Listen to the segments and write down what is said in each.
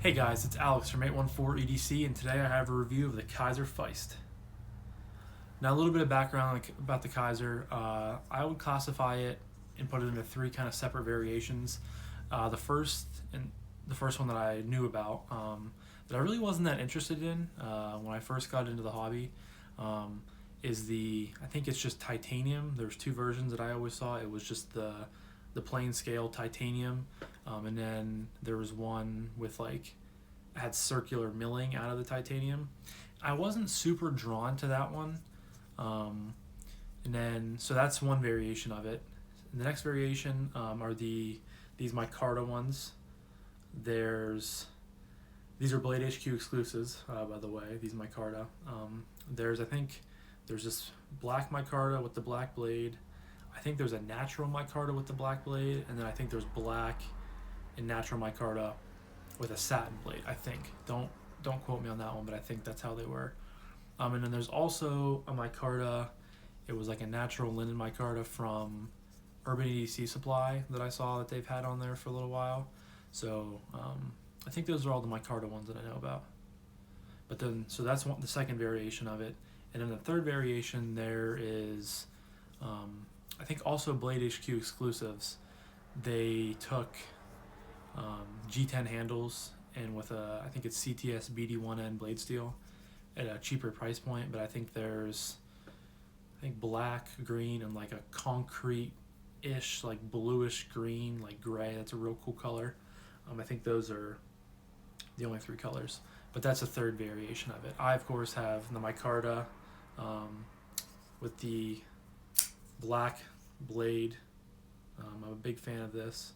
Hey guys, it's Alex from 814 EDC, and today I have a review of the Kizer Feist. Now, a little bit of background about the Kizer. I would classify it and put it into three kind of separate variations. The first one that I knew about that I really wasn't that interested in when I first got into the hobby is I think it's just titanium. There's two versions that I always saw. It was just the plain scale titanium, and then there was one with had circular milling out of the titanium. I wasn't super drawn to that one, so that's one variation of it. And the next variation are these Micarta ones. These are Blade HQ exclusives, by the way. These Micarta. There's this black Micarta with the black blade. I think there's a natural micarta with the black blade, and then I think there's black and natural micarta with a satin blade. I think. Don't quote me on that one, but I think that's how they were. And then there's also a micarta. It was like a natural linen micarta from Urban EDC Supply that I saw that they've had on there for a little while. So I think those are all the micarta ones that I know about. But then, so that's the second variation of it. And then the third variation there is I think also Blade HQ exclusives. They took G10 handles and with I think it's CTS BD1N blade steel at a cheaper price point, but I think there's black, green, and like a concrete-ish, like bluish green, like gray. That's a real cool color. I think those are the only three colors, but that's a third variation of it. I, of course, have the micarta with the black blade. I'm a big fan of this.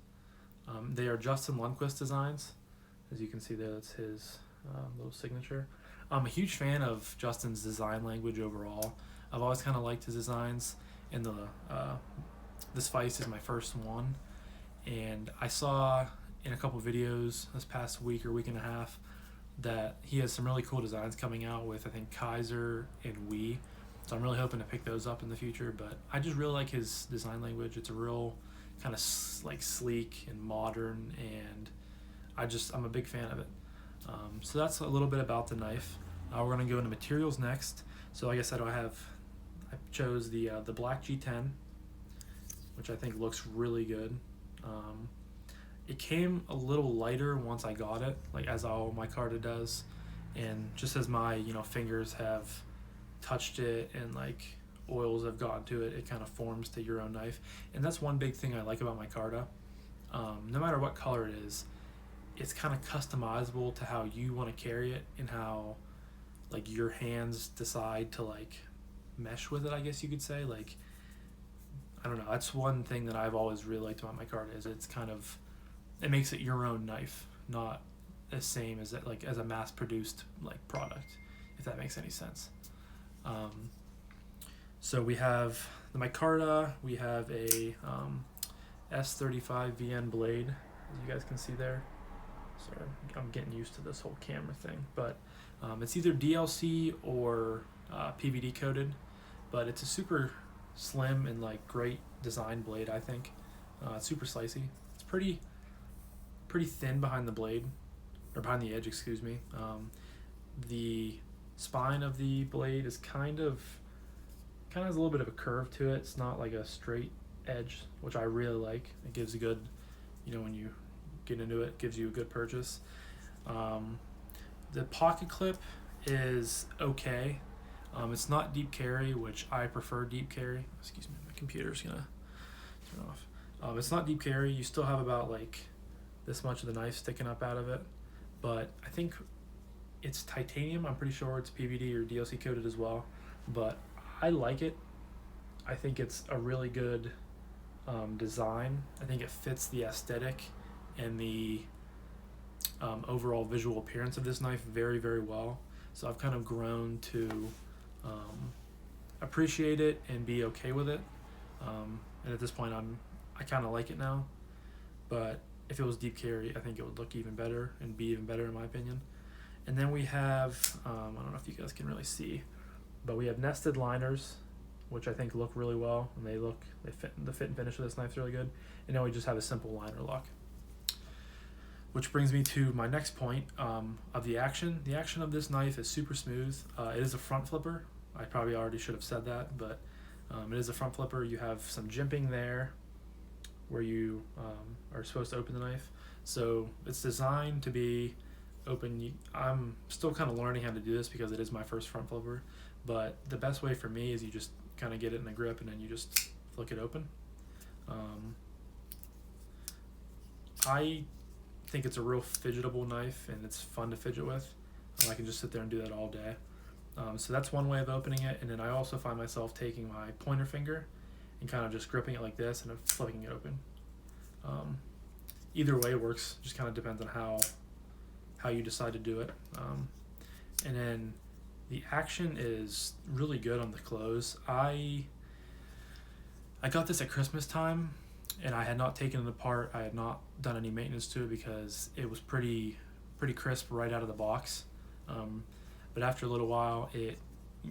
They are Justin Lundquist designs. As you can see there, that's his little signature. I'm a huge fan of Justin's design language overall. I've always kind of liked his designs, and this Feist is my first one. And I saw in a couple videos this past week or week and a half that he has some really cool designs coming out with, I think, Kizer and Wii. So I'm really hoping to pick those up in the future, but I just really like his design language. It's a real kind of sleek and modern, and I'm a big fan of it. So that's a little bit about the knife. We're going to go into materials next. So like I said, I chose the black G10, which I think looks really good. It came a little lighter once I got it, like as all micarta does, and just as my fingers have touched it and like oils have gotten to it, it kind of forms to your own knife. And that's one big thing I like about micarta. No matter what color it is, it's kind of customizable to how you want to carry it and how like your hands decide to like mesh with it, I guess you could say. Like, I don't know, that's one thing that I've always really liked about micarta, is it makes it your own knife, not the same as as a mass-produced like product, if that makes any sense. So we have the micarta. We have a S35 VN blade, as you guys can see there. Sorry, I'm getting used to this whole camera thing, but it's either DLC or PVD coated, but it's a super slim and like great design blade. I think it's super slicey. It's pretty thin behind the blade, or behind the edge, excuse me. The spine of the blade is kind of has a little bit of a curve to it. It's not like a straight edge, which I really like. It gives a good, when you get into it, gives you a good purchase. The pocket clip is okay. It's not deep carry, which I prefer deep carry. Excuse me, my computer's gonna turn off. It's not deep carry. You still have about like this much of the knife sticking up out of it, but I think it's titanium. I'm pretty sure it's PVD or DLC coated as well, but I like it. I think it's a really good design. I think it fits the aesthetic and the overall visual appearance of this knife very, very well. So I've kind of grown to appreciate it and be okay with it. And at this point, I kind of like it now. But if it was deep carry, I think it would look even better and be even better in my opinion. And then we have, I don't know if you guys can really see, but we have nested liners, which I think look really well, and the fit and finish of this knife is really good. And then we just have a simple liner lock. Which brings me to my next point of the action. The action of this knife is super smooth. It is a front flipper. I probably already should have said that, but it is a front flipper. You have some jimping there where you are supposed to open the knife. So it's designed to be open. I'm still kind of learning how to do this because it is my first front flipper, but the best way for me is you just kind of get it in a grip and then you just flick it open. I think it's a real fidgetable knife and it's fun to fidget with. I can just sit there and do that all day. So that's one way of opening it, and then I also find myself taking my pointer finger and kind of just gripping it like this and then flicking it open. Either way works, just kind of depends on how you decide to do it. And then the action is really good on the close. I got this at Christmas time, and I had not taken it apart. I had not done any maintenance to it because it was pretty crisp right out of the box. But after a little while, it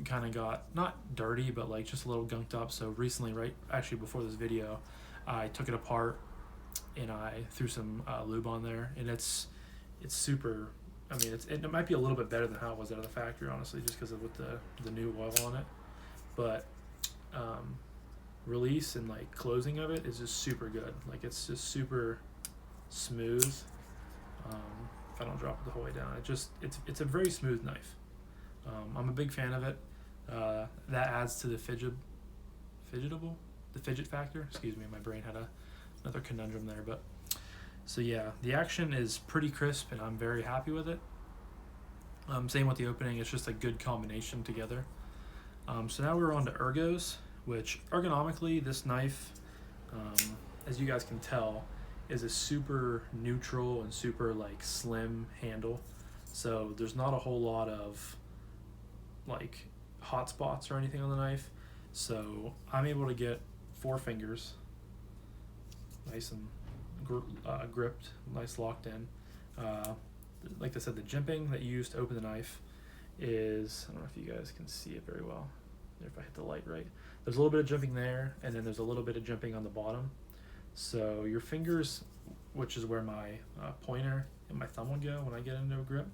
kind of got not dirty, but like just a little gunked up. So recently, actually before this video, I took it apart and I threw some lube on there, and it's super. I mean, it might be a little bit better than how it was out of the factory, honestly, just because of with the new oil on it. But release and like closing of it is just super good. Like it's just super smooth. If I don't drop it the whole way down, it's a very smooth knife. I'm a big fan of it. That adds to the fidget factor. Excuse me, my brain had another conundrum there, but so yeah, the action is pretty crisp and I'm very happy with it. Same with the opening, it's just a good combination together. So now we're on to ergos, which ergonomically this knife, as you guys can tell, is a super neutral and super like slim handle. So there's not a whole lot of like hot spots or anything on the knife. So I'm able to get 4 fingers nice and gripped, nice locked in. Like I said, the jimping that you use to open the knife is, I don't know if you guys can see it very well, if I hit the light right. There's a little bit of jimping there, and then there's a little bit of jimping on the bottom. So your fingers, which is where my pointer and my thumb would go when I get into a grip,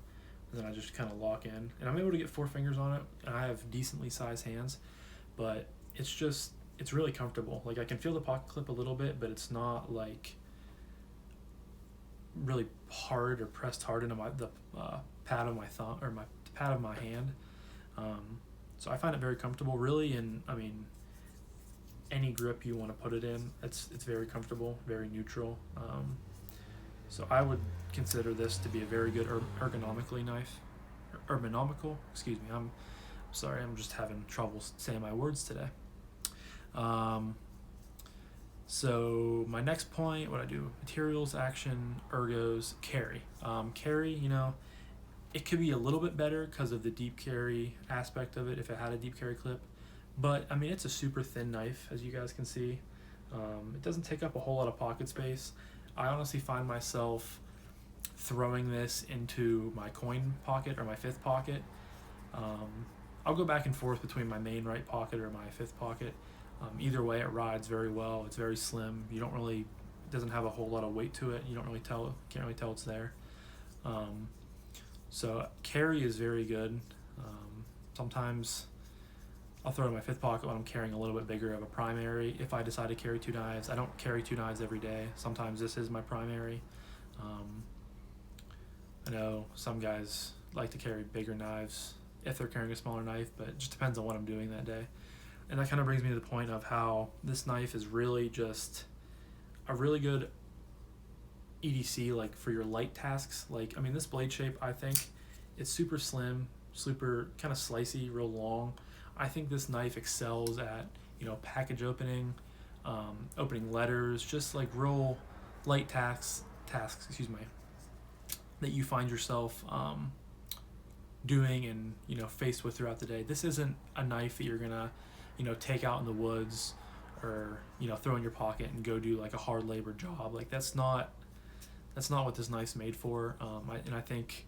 and then I just kind of lock in. And I'm able to get 4 fingers on it, and I have decently sized hands, but it's really comfortable. Like I can feel the pocket clip a little bit, but it's not like really hard or pressed hard into the pad of my thumb or the pad of my hand. So I find it very comfortable, really, and I mean, any grip you want to put it in, it's very comfortable, very neutral. So I would consider this to be a very good ergonomical knife. Excuse me. I'm sorry. I'm just having trouble saying my words today. So my next point, what I do: materials, action, ergos, carry. Carry, it could be a little bit better because of the deep carry aspect of it if it had a deep carry clip. But I mean, it's a super thin knife, as you guys can see. It doesn't take up a whole lot of pocket space. I honestly find myself throwing this into my coin pocket or my fifth pocket. I'll go back and forth between my main right pocket or my fifth pocket. Either way, it rides very well. It's very slim. It doesn't have a whole lot of weight to it. You can't really tell it's there. So carry is very good. Sometimes I'll throw it in my fifth pocket when I'm carrying a little bit bigger of a primary. If I decide to carry 2 knives, I don't carry 2 knives every day. Sometimes this is my primary. I know some guys like to carry bigger knives if they're carrying a smaller knife, but it just depends on what I'm doing that day. And that kind of brings me to the point of how this knife is really just a really good EDC, like for your light tasks. Like, I mean, this blade shape, I think it's super slim, super kind of slicey, real long. I think this knife excels at, package opening, opening letters, just like real light tasks, that you find yourself doing and, faced with throughout the day. This isn't a knife that you're gonna, take out in the woods or, throw in your pocket and go do like a hard labor job. Like that's not what this knife's made for. I think,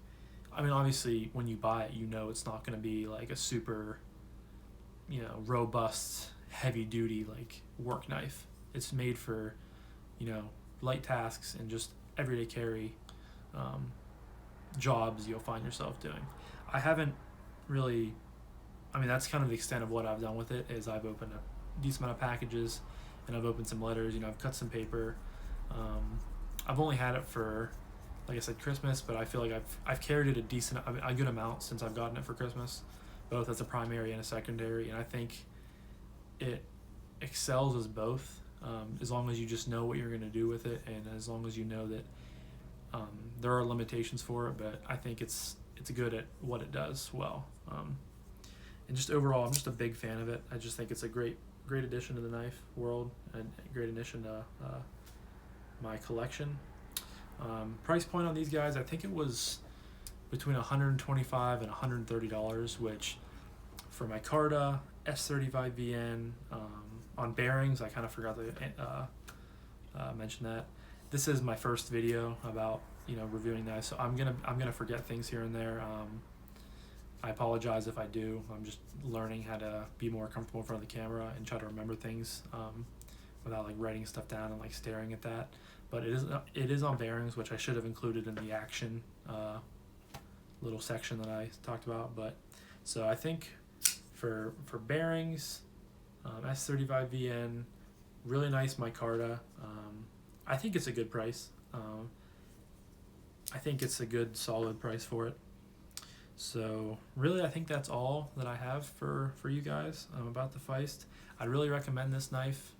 obviously when you buy it, it's not gonna be like a super, robust, heavy duty, like work knife. It's made for, light tasks and just everyday carry. jobs you'll find yourself doing. I haven't really, I mean, that's kind of the extent of what I've done with it. Is I've opened a decent amount of packages, and I've opened some letters. I've cut some paper. I've only had it for, like I said, Christmas, but I feel like I've carried it a good amount since I've gotten it for Christmas, both as a primary and a secondary, and I think it excels as both, as long as you just know what you're going to do with it, and as long as you know that there are limitations for it, but I think it's good at what it does well. And just overall, I'm just a big fan of it. I just think it's a great addition to the knife world, and a great addition to my collection. Price point on these guys, I think it was between $125 and $130, which for Micarta, S35VN, on bearings, I kind of forgot to mention that. This is my first video about reviewing knives, so I'm gonna forget things here and there. I apologize if I do. I'm just learning how to be more comfortable in front of the camera and try to remember things without like writing stuff down and like staring at that. But it is on bearings, which I should have included in the action little section that I talked about. But so I think for bearings, S35VN, really nice micarta. I think it's a good price. I think it's a good solid price for it. So really, I think that's all that I have for you guys about the Feist. I'd really recommend this knife.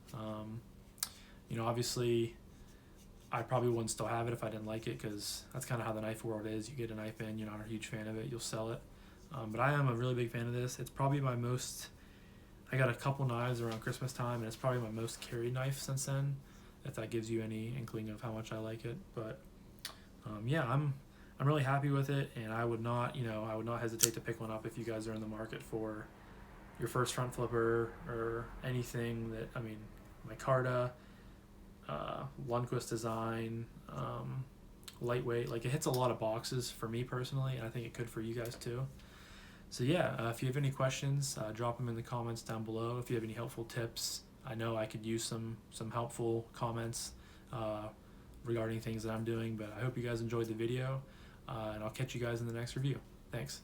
Obviously, I probably wouldn't still have it if I didn't like it, because that's kind of how the knife world is. You get a knife in, you're not a huge fan of it, you'll sell it. But I am a really big fan of this. It's probably my most, I got a couple knives around Christmas time, and it's probably my most carried knife since then, if that gives you any inkling of how much I like it. But yeah, I'm really happy with it, and I would not hesitate to pick one up if you guys are in the market for your first front flipper or anything that, micarta, Lundquist design, lightweight. Like, it hits a lot of boxes for me personally, and I think it could for you guys too. So yeah, if you have any questions, drop them in the comments down below. If you have any helpful tips, I know I could use some helpful comments regarding things that I'm doing. But I hope you guys enjoyed the video, and I'll catch you guys in the next review. Thanks.